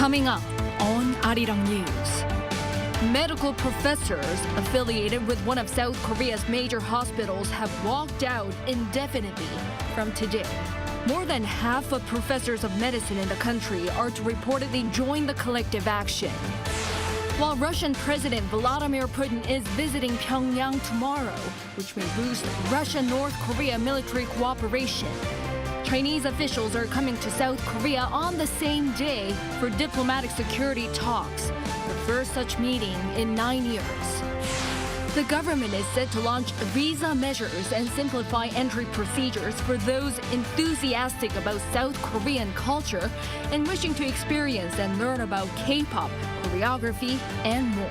Coming up on Arirang News. Medical professors affiliated with one of South Korea's major hospitals have walked out indefinitely from today. More than half of professors of medicine in the country are to reportedly join the collective action. While Russian President Vladimir Putin is visiting Pyongyang tomorrow, which may boost Russia-North Korea military cooperation, Chinese officials are coming to South Korea on the same day for diplomatic security talks, the first such meeting in 9 years. The government is set to launch visa measures and simplify entry procedures for those enthusiastic about South Korean culture and wishing to experience and learn about K-pop, choreography, and more.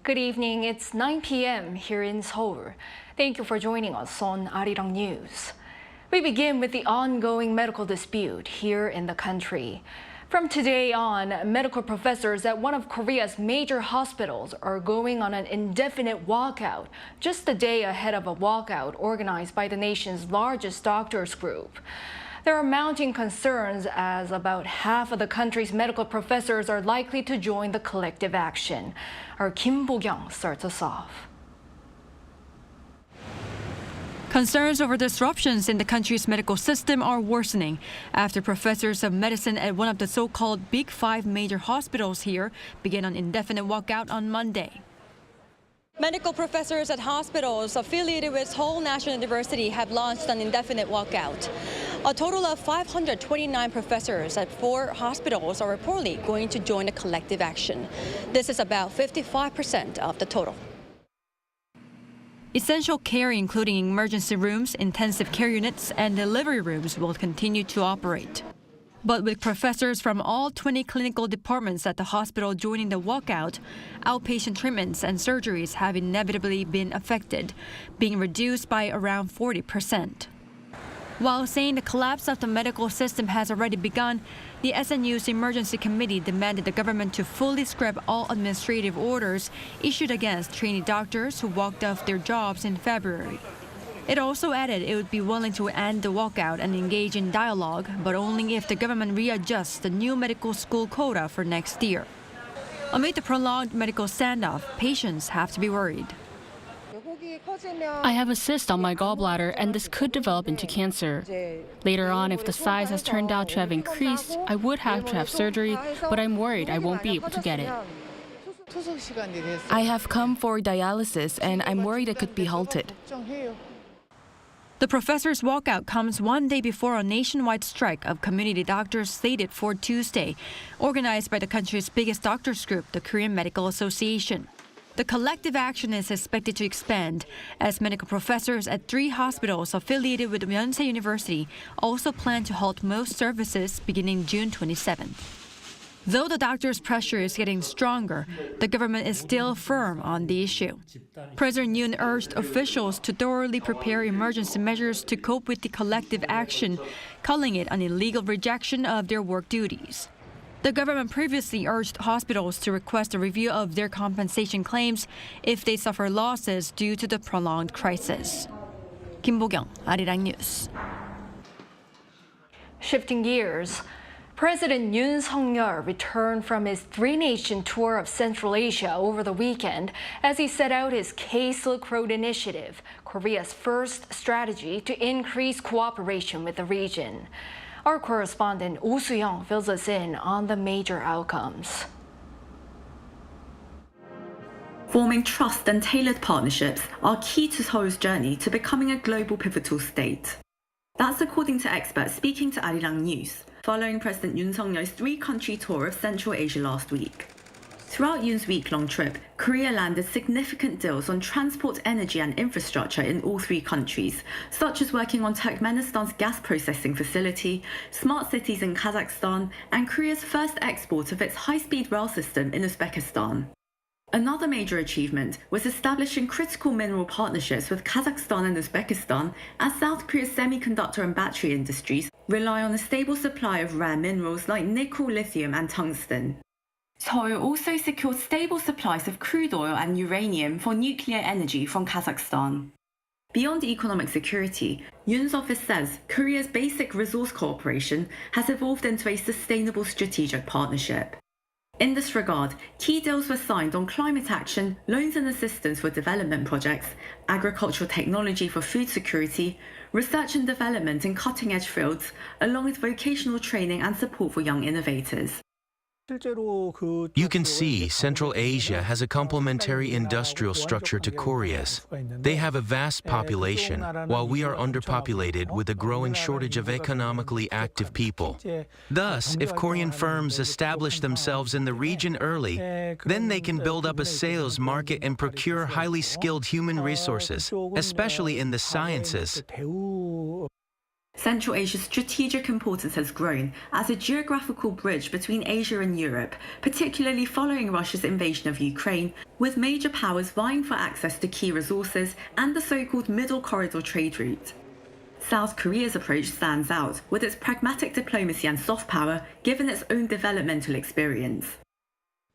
Good evening. It's 9 p.m. here in Seoul. Thank you for joining us on Arirang News. We begin with the ongoing medical dispute here in the country. From today on, medical professors at one of Korea's major hospitals are going on an indefinite walkout, just a day ahead of a walkout organized by the nation's largest doctors group. There are mounting concerns as about half of the country's medical professors are likely to join the collective action. Our Kim Bo-kyung starts us off. Concerns over disruptions in the country's medical system are worsening after professors of medicine at one of the so-called Big Five major hospitals here began an indefinite walkout on Monday. Medical professors at hospitals affiliated with Seoul National University have launched an indefinite walkout. A total of 529 professors at 4 hospitals are reportedly going to join the collective action. This is about 55% of the total. Essential care, including emergency rooms, intensive care units, and delivery rooms, will continue to operate. But with professors from all 20 clinical departments at the hospital joining the walkout, outpatient treatments and surgeries have inevitably been affected, being reduced by around 40%. While saying the collapse of the medical system has already begun, the SNU's Emergency Committee demanded the government to fully scrap all administrative orders issued against trainee doctors who walked off their jobs in February. It also added it would be willing to end the walkout and engage in dialogue, but only if the government readjusts the new medical school quota for next year. Amid the prolonged medical standoff, patients have to be worried. I have a cyst on my gallbladder, and this could develop into cancer. Later on, if the size has turned out to have increased, I would have to have surgery, but I'm worried I won't be able to get it. I have come for dialysis, and I'm worried it could be halted. The professors' walkout comes one day before a nationwide strike of community doctors slated for Tuesday, organized by the country's biggest doctors group, the Korean Medical Association. The collective action is expected to expand as medical professors at 3 hospitals affiliated with Yonsei University also plan to halt most services beginning June 27th. Though the doctors' pressure is getting stronger, the government is still firm on the issue. President Yoon urged officials to thoroughly prepare emergency measures to cope with the collective action, calling it an illegal rejection of their work duties. The government previously urged hospitals to request a review of their compensation claims if they suffer losses due to the prolonged crisis. Kim Bo-kyung, Arirang News. Shifting gears, President Yoon Suk-yeol returned from his 3-nation tour of Central Asia over the weekend as he set out his K-Silk Road Initiative, Korea's first strategy to increase cooperation with the region. Our correspondent Oh Soo-young fills us in on the major outcomes. Forming trust and tailored partnerships are key to Seoul's journey to becoming a global pivotal state. That's according to experts speaking to Arirang News, following President Yoon Suk-yeol's 3-country tour of Central Asia last week. Throughout Yoon's week-long trip, Korea landed significant deals on transport, energy and infrastructure in all 3 countries, such as working on Turkmenistan's gas processing facility, smart cities in Kazakhstan, and Korea's first export of its high-speed rail system in Uzbekistan. Another major achievement was establishing critical mineral partnerships with Kazakhstan and Uzbekistan as South Korea's semiconductor and battery industries rely on a stable supply of rare minerals like nickel, lithium, and tungsten. Seoul also secured stable supplies of crude oil and uranium for nuclear energy from Kazakhstan. Beyond economic security, Yoon's office says Korea's basic resource cooperation has evolved into a sustainable strategic partnership. In this regard, key deals were signed on climate action, loans and assistance for development projects, agricultural technology for food security, research and development in cutting-edge fields, along with vocational training and support for young innovators. You can see Central Asia has a complementary industrial structure to Korea's. They have a vast population, while we are underpopulated with a growing shortage of economically active people. Thus, if Korean firms establish themselves in the region early, then they can build up a sales market and procure highly skilled human resources, especially in the sciences. Central Asia's strategic importance has grown as a geographical bridge between Asia and Europe, particularly following Russia's invasion of Ukraine, with major powers vying for access to key resources and the so-called Middle Corridor trade route. South Korea's approach stands out with its pragmatic diplomacy and soft power, given its own developmental experience.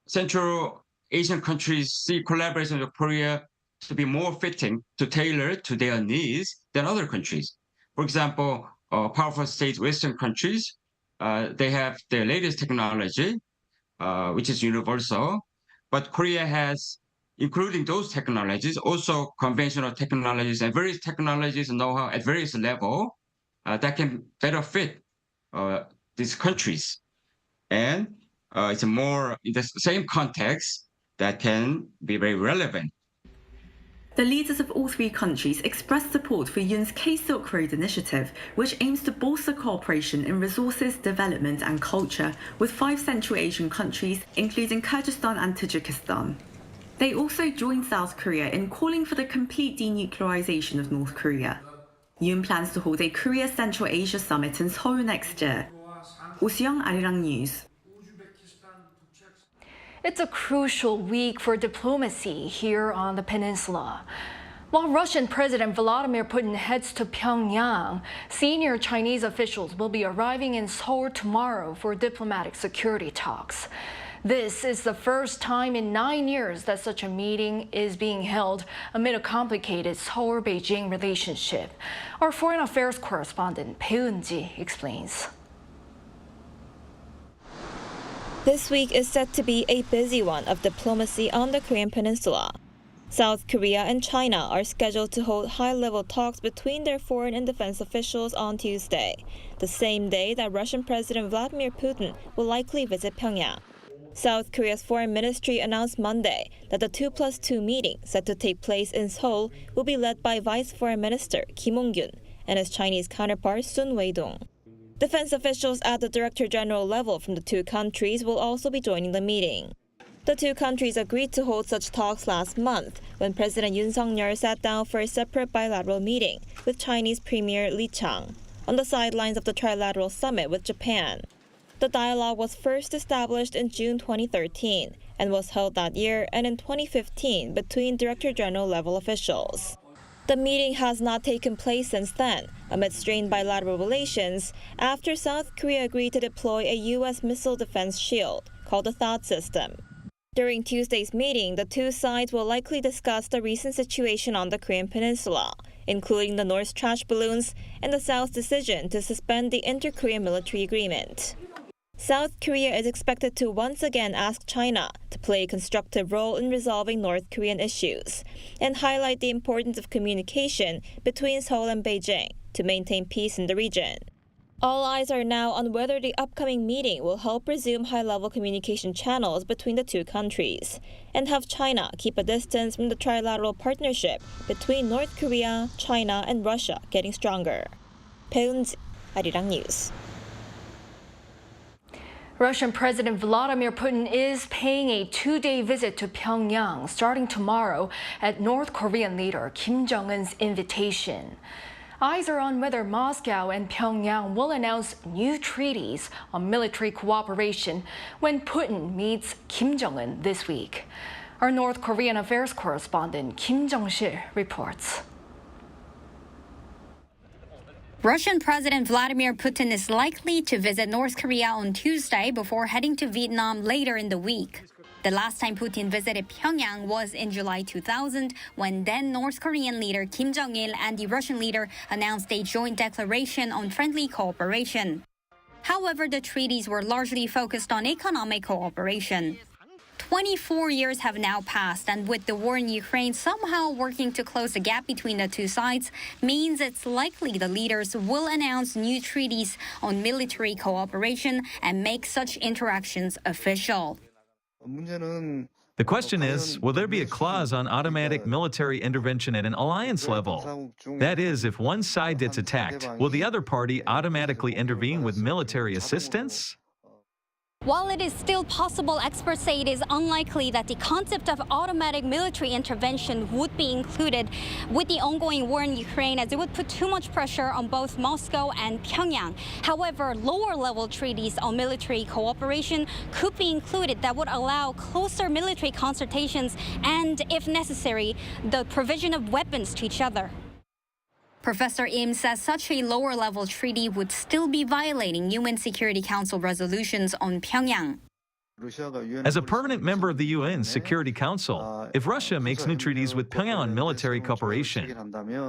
Central Asian countries see collaboration with Korea to be more fitting to tailor to their needs than other countries. For example, powerful states, Western countries, they have their latest technology, which is universal. But Korea has, including those technologies, also conventional technologies and various technologies and know-how at various levels that can better fit these countries. And it's more in the same context that can be very relevant. The leaders of all three countries expressed support for Yoon's K-Silk Road initiative, which aims to bolster cooperation in resources, development and culture with 5 Central Asian countries, including Kyrgyzstan and Tajikistan. They also joined South Korea in calling for the complete denuclearization of North Korea. Yoon plans to hold a Korea Central Asia summit in Seoul next year. Asiana Airlines News. It's a crucial week for diplomacy here on the peninsula. While Russian President Vladimir Putin heads to Pyongyang, senior Chinese officials will be arriving in Seoul tomorrow for diplomatic security talks. This is the first time in 9 years that such a meeting is being held amid a complicated Seoul-Beijing relationship. Our foreign affairs correspondent Eun-ji explains. This week is set to be a busy one of diplomacy on the Korean peninsula. South Korea and China are scheduled to hold high-level talks between their foreign and defense officials on Tuesday, the same day that Russian President Vladimir Putin will likely visit Pyongyang. South Korea's foreign ministry announced Monday that the 2+2 meeting set to take place in Seoul will be led by Vice Foreign Minister Kim Hong-kyun and his Chinese counterpart Sun Wei-dong. Defense officials at the Director General level from the two countries will also be joining the meeting. The two countries agreed to hold such talks last month when President Yoon Suk-yeol sat down for a separate bilateral meeting with Chinese Premier Li Chang on the sidelines of the trilateral summit with Japan. The dialogue was first established in June 2013 and was held that year and in 2015 between Director General level officials. The meeting has not taken place since then, amid strained bilateral relations, after South Korea agreed to deploy a U.S. missile defense shield called the THAAD system. During Tuesday's meeting, the two sides will likely discuss the recent situation on the Korean peninsula, including the North's trash balloons and the South's decision to suspend the inter-Korean military agreement. South Korea is expected to once again ask China to play a constructive role in resolving North Korean issues and highlight the importance of communication between Seoul and Beijing to maintain peace in the region. All eyes are now on whether the upcoming meeting will help resume high-level communication channels between the two countries and have China keep a distance from the trilateral partnership between North Korea, China, and Russia getting stronger. Eun-ji, Arirang News. Russian President Vladimir Putin is paying a 2-day visit to Pyongyang starting tomorrow at North Korean leader Kim Jong-un's invitation. Eyes are on whether Moscow and Pyongyang will announce new treaties on military cooperation when Putin meets Kim Jong-un this week. Our North Korean affairs correspondent Kim Jong-sil reports. Russian President Vladimir Putin is likely to visit North Korea on Tuesday before heading to Vietnam later in the week. The last time Putin visited Pyongyang was in July 2000, when then North Korean leader Kim Jong-il and the Russian leader announced a joint declaration on friendly cooperation. However, the treaties were largely focused on economic cooperation. 24 years have now passed, and with the war in Ukraine somehow working to close the gap between the two sides, means it's likely the leaders will announce new treaties on military cooperation and make such interactions official. The question is, will there be a clause on automatic military intervention at an alliance level? That is, if one side gets attacked, will the other party automatically intervene with military assistance? While it is still possible, experts say it is unlikely that the concept of automatic military intervention would be included with the ongoing war in Ukraine, as it would put too much pressure on both Moscow and Pyongyang. However, lower-level treaties on military cooperation could be included that would allow closer military consultations and, if necessary, the provision of weapons to each other. Professor Im says such a lower-level treaty would still be violating UN Security Council resolutions on Pyongyang. As a permanent member of the UN Security Council, if Russia makes new treaties with Pyongyang on military cooperation,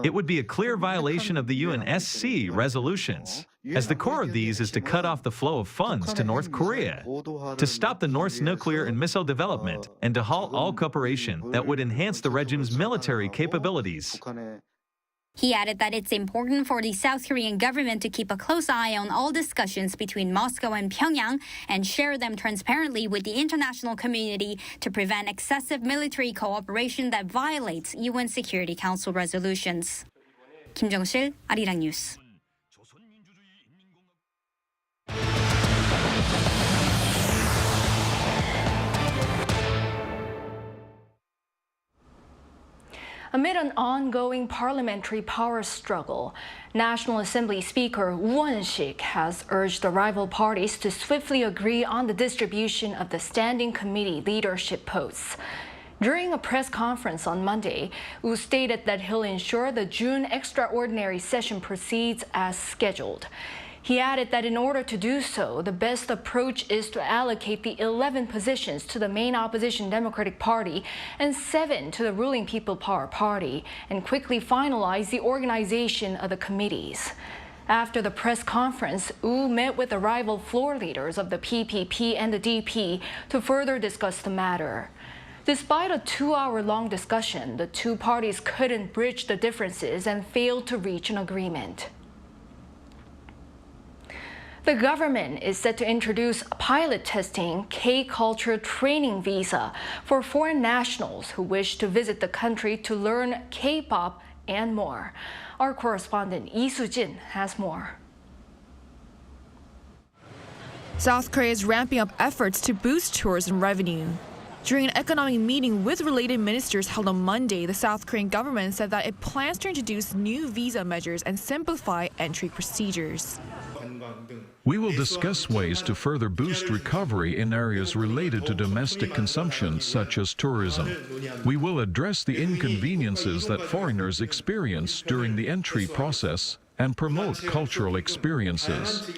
it would be a clear violation of the UNSC resolutions, as the core of these is to cut off the flow of funds to North Korea, to stop the North's nuclear and missile development, and to halt all cooperation that would enhance the regime's military capabilities. He added that it's important for the South Korean government to keep a close eye on all discussions between Moscow and Pyongyang and share them transparently with the international community to prevent excessive military cooperation that violates UN Security Council resolutions. 김정실, 아리랑 뉴스. Amid an ongoing parliamentary power struggle, National Assembly Speaker Yoon has urged the rival parties to swiftly agree on the distribution of the standing committee leadership posts. During a press conference on Monday, Woo stated that he'll ensure the June extraordinary session proceeds as scheduled. He added that in order to do so, the best approach is to allocate the 11 positions to the main opposition Democratic Party and 7 to the ruling People Power Party, and quickly finalize the organization of the committees. After the press conference, Woo met with the rival floor leaders of the PPP and the DP to further discuss the matter. Despite a 2-hour-long discussion, the two parties couldn't bridge the differences and failed to reach an agreement. The government is set to introduce pilot testing K-culture training visa for foreign nationals who wish to visit the country to learn K-pop and more. Our correspondent Lee Soo-jin has more. South Korea is ramping up efforts to boost tourism revenue. During an economic meeting with related ministers held on Monday, the South Korean government said that it plans to introduce new visa measures and simplify entry procedures. We will discuss ways to further boost recovery in areas related to domestic consumption, such as tourism. We will address the inconveniences that foreigners experience during the entry process and promote cultural experiences.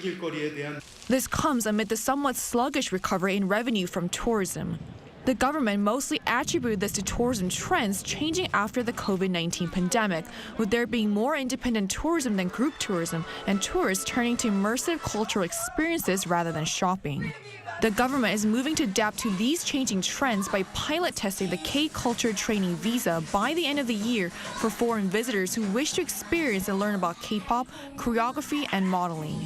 This comes amid the somewhat sluggish recovery in revenue from tourism. The government mostly attributed this to tourism trends changing after the COVID-19 pandemic, with there being more independent tourism than group tourism and tourists turning to immersive cultural experiences rather than shopping. The government is moving to adapt to these changing trends by pilot testing the K-culture training visa by the end of the year for foreign visitors who wish to experience and learn about K-pop, choreography, and modeling.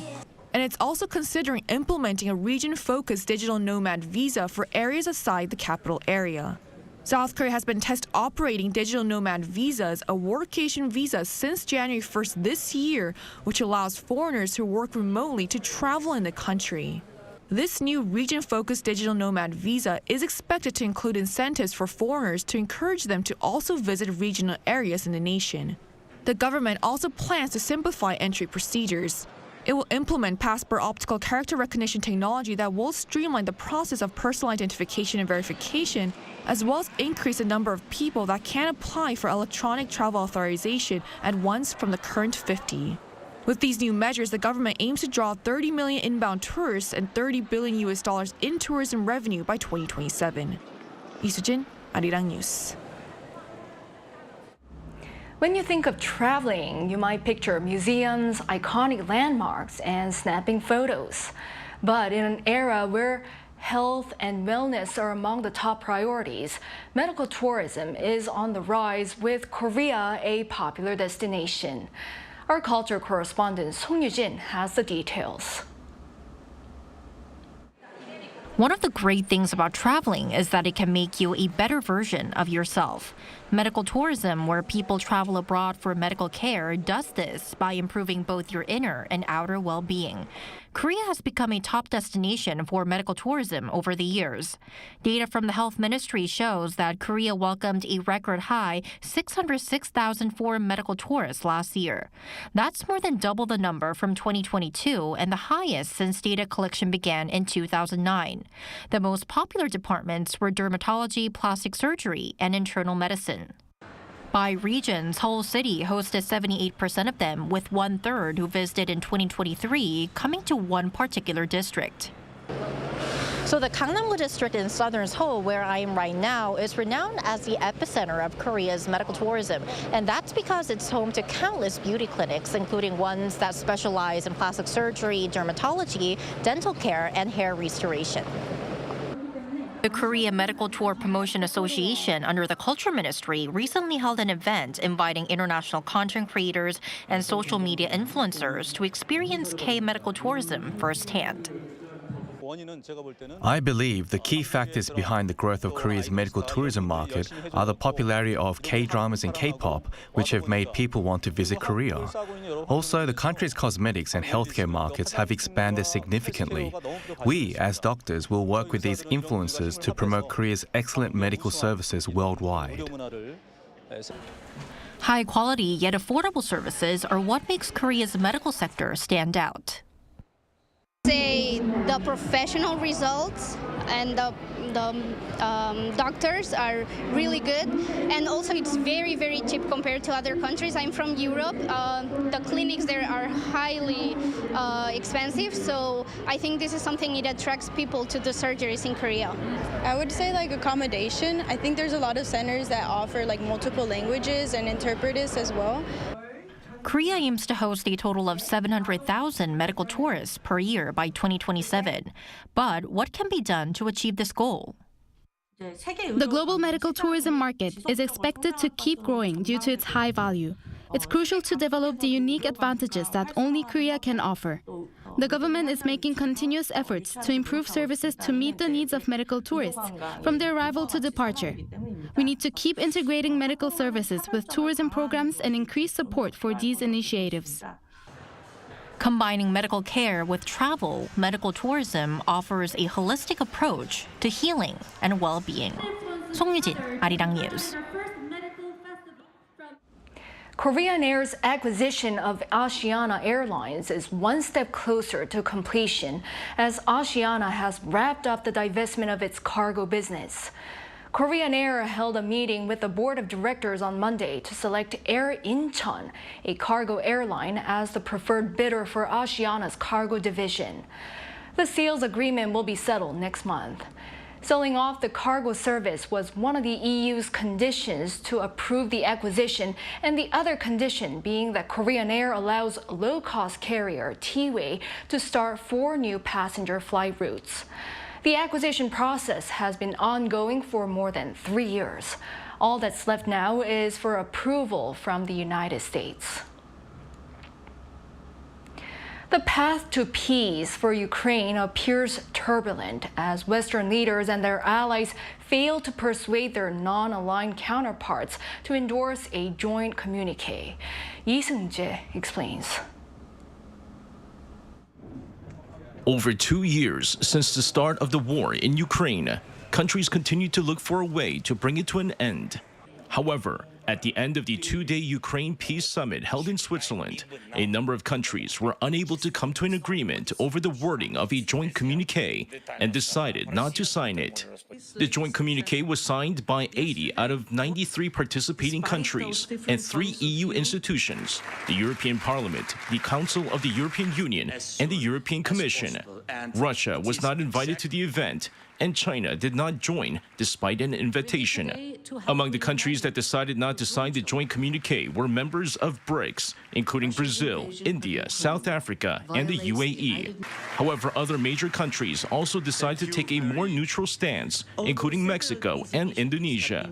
And it's also considering implementing a region-focused digital nomad visa for areas outside the capital area. South Korea has been test operating digital nomad visas, a workation visa, since January 1st this year, which allows foreigners who work remotely to travel in the country. This new region-focused digital nomad visa is expected to include incentives for foreigners to encourage them to also visit regional areas in the nation. The government also plans to simplify entry procedures. It will implement passport optical character recognition technology that will streamline the process of personal identification and verification, as well as increase the number of people that can apply for electronic travel authorization at once from the current 50. With these new measures, the government aims to draw 30 million inbound tourists and $30 billion in tourism revenue by 2027. 이수진, Arirang News. When you think of traveling, you might picture museums, iconic landmarks, and snapping photos. But in an era where health and wellness are among the top priorities, medical tourism is on the rise, with Korea a popular destination. Our culture correspondent Song Yujin has the details. One of the great things about traveling is that it can make you a better version of yourself. Medical tourism, where people travel abroad for medical care, does this by improving both your inner and outer well-being. Korea has become a top destination for medical tourism over the years. Data from the Health Ministry shows that Korea welcomed a record high 606,000 foreign medical tourists last year. That's more than double the number from 2022 and the highest since data collection began in 2009. The most popular departments were dermatology, plastic surgery, and internal medicine. By region, Seoul City hosted 78% of them, with 1/3 who visited in 2023 coming to one particular district. So the Gangnam-gu district in southern Seoul, where I am right now, is renowned as the epicenter of Korea's medical tourism. And that's because it's home to countless beauty clinics, including ones that specialize in plastic surgery, dermatology, dental care, and hair restoration. The Korea Medical Tour Promotion Association under the Culture Ministry recently held an event inviting international content creators and social media influencers to experience K-medical tourism firsthand. I believe the key factors behind the growth of Korea's medical tourism market are the popularity of K-dramas and K-pop, which have made people want to visit Korea. Also, the country's cosmetics and healthcare markets have expanded significantly. We, as doctors, will work with these influencers to promote Korea's excellent medical services worldwide. High-quality yet affordable services are what makes Korea's medical sector stand out. Say the professional results and the doctors are really good, and also it's very, very cheap compared to other countries. I'm from Europe. The clinics there are highly expensive, so I think this is something that attracts people to the surgeries in Korea. I would say like accommodation. I think there's a lot of centers that offer like multiple languages and interpreters as well. Korea aims to host a total of 700,000 medical tourists per year by 2027. But what can be done to achieve this goal? The global medical tourism market is expected to keep growing due to its high value. It's crucial to develop the unique advantages that only Korea can offer. The government is making continuous efforts to improve services to meet the needs of medical tourists, from their arrival to departure. We need to keep integrating medical services with tourism programs and increase support for these initiatives. Combining medical care with travel, medical tourism offers a holistic approach to healing and well-being. Song Yujin, Arirang News. Korean Air's acquisition of Asiana Airlines is one step closer to completion, as Asiana has wrapped up the divestment of its cargo business. Korean Air held a meeting with the board of directors on Monday to select Air Incheon, a cargo airline, as the preferred bidder for Asiana's cargo division. The sales agreement will be settled next month. Selling off the cargo service was one of the EU's conditions to approve the acquisition, and the other condition being that Korean Air allows low-cost carrier T-Way to start 4 new passenger flight routes. The acquisition process has been ongoing for more than 3 years. All that's left now is for approval from the United States. The path to peace for Ukraine appears turbulent as Western leaders and their allies fail to persuade their non-aligned counterparts to endorse a joint communique. Lee Seung-jae explains. Over 2 years since the start of the war in Ukraine, countries continue to look for a way to bring it to an end. However, At the end of the two-day Ukraine Peace Summit held in Switzerland, a number of countries were unable to come to an agreement over the wording of a joint communique and decided not to sign it. The joint communique was signed by 80 out of 93 participating countries and 3 EU institutions: the European Parliament, the Council of the European Union, and the European Commission. Russia was not invited to the event, and China did not join despite an invitation. Among the countries that decided not to sign the joint communique were members of BRICS, including Brazil, India, South Africa, and the UAE. However, other major countries also decided to take a more neutral stance, including Mexico and Indonesia.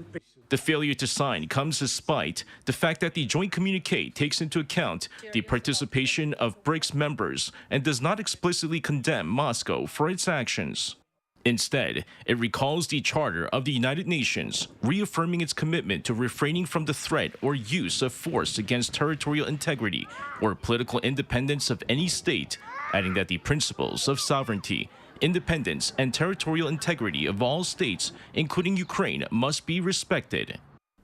The failure to sign comes despite the fact that the joint communique takes into account the participation of BRICS members and does not explicitly condemn Moscow for its actions. Instead, it recalls the Charter of the United Nations, reaffirming its commitment to refraining from the threat or use of force against territorial integrity or political independence of any state, adding that the principles of sovereignty, independence, and territorial integrity of all states, including Ukraine, must be respected.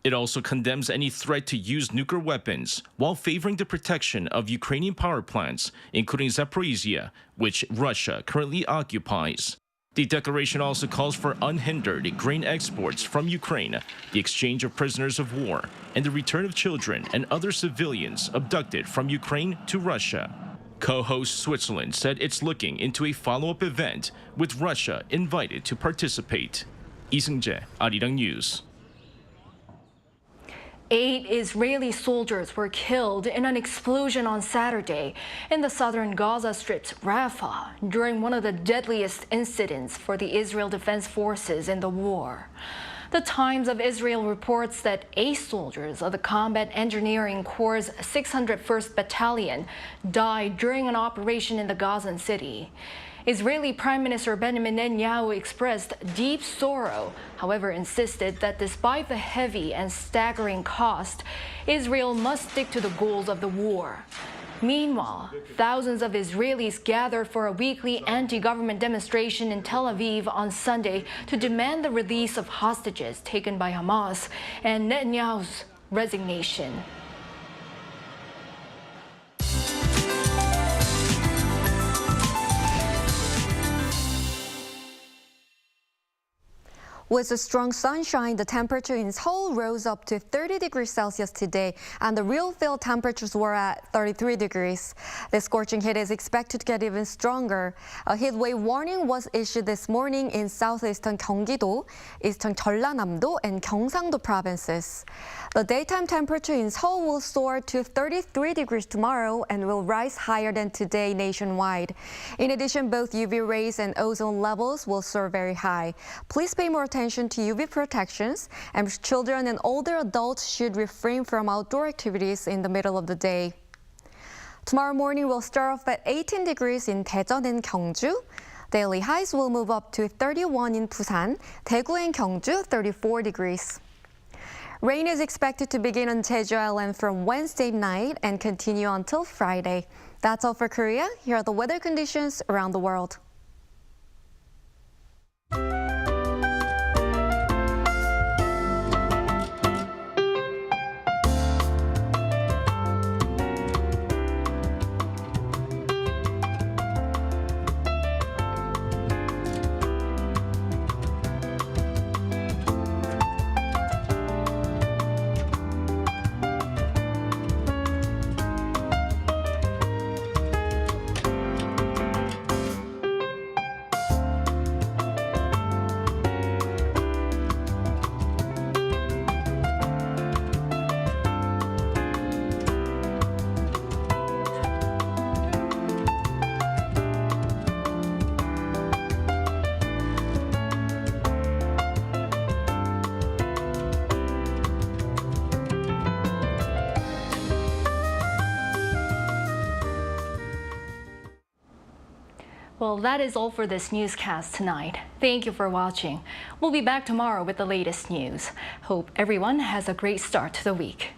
It also condemns any threat to use nuclear weapons, while favoring the protection of Ukrainian power plants, including Zaporizhia, which Russia currently occupies. The declaration also calls for unhindered grain exports from Ukraine, the exchange of prisoners of war, and the return of children and other civilians abducted from Ukraine to Russia. Co-host Switzerland said it's looking into a follow-up event with Russia invited to participate. Lee Seung-jae, Arirang News. 8 Israeli soldiers were killed in an explosion on Saturday in the southern Gaza Strip's Rafah during one of the deadliest incidents for the Israel Defense Forces in the war. The Times of Israel reports that 8 soldiers of the Combat Engineering Corps' 601st Battalion died during an operation in the Gazan city. Israeli Prime Minister Benjamin Netanyahu expressed deep sorrow, however insisted that despite the heavy and staggering cost, Israel must stick to the goals of the war. Meanwhile, thousands of Israelis gathered for a weekly anti-government demonstration in Tel Aviv on Sunday to demand the release of hostages taken by Hamas and Netanyahu's resignation. With the strong sunshine, the temperature in Seoul rose up to 30 degrees Celsius today, and the real field temperatures were at 33 degrees. The scorching heat is expected to get even stronger. A heat wave warning was issued this morning in southeastern Gyeonggi-do, eastern Jeollanam-do, and Gyeongsang-do provinces. The daytime temperature in Seoul will soar to 33 degrees tomorrow and will rise higher than today nationwide. In addition, both UV rays and ozone levels will soar very high. Please pay more attention to UV protections, and children and older adults should refrain from outdoor activities in the middle of the day. Tomorrow morning will start off at 18 degrees in Daejeon and Gyeongju. Daily highs will move up to 31 in Busan, Daegu and Gyeongju 34 degrees. Rain is expected to begin on Jeju Island from Wednesday night and continue until Friday. That's all for Korea. Here are the weather conditions around the world. Well, that is all for this newscast tonight. Thank you for watching. We'll be back tomorrow with the latest news. Hope everyone has a great start to the week.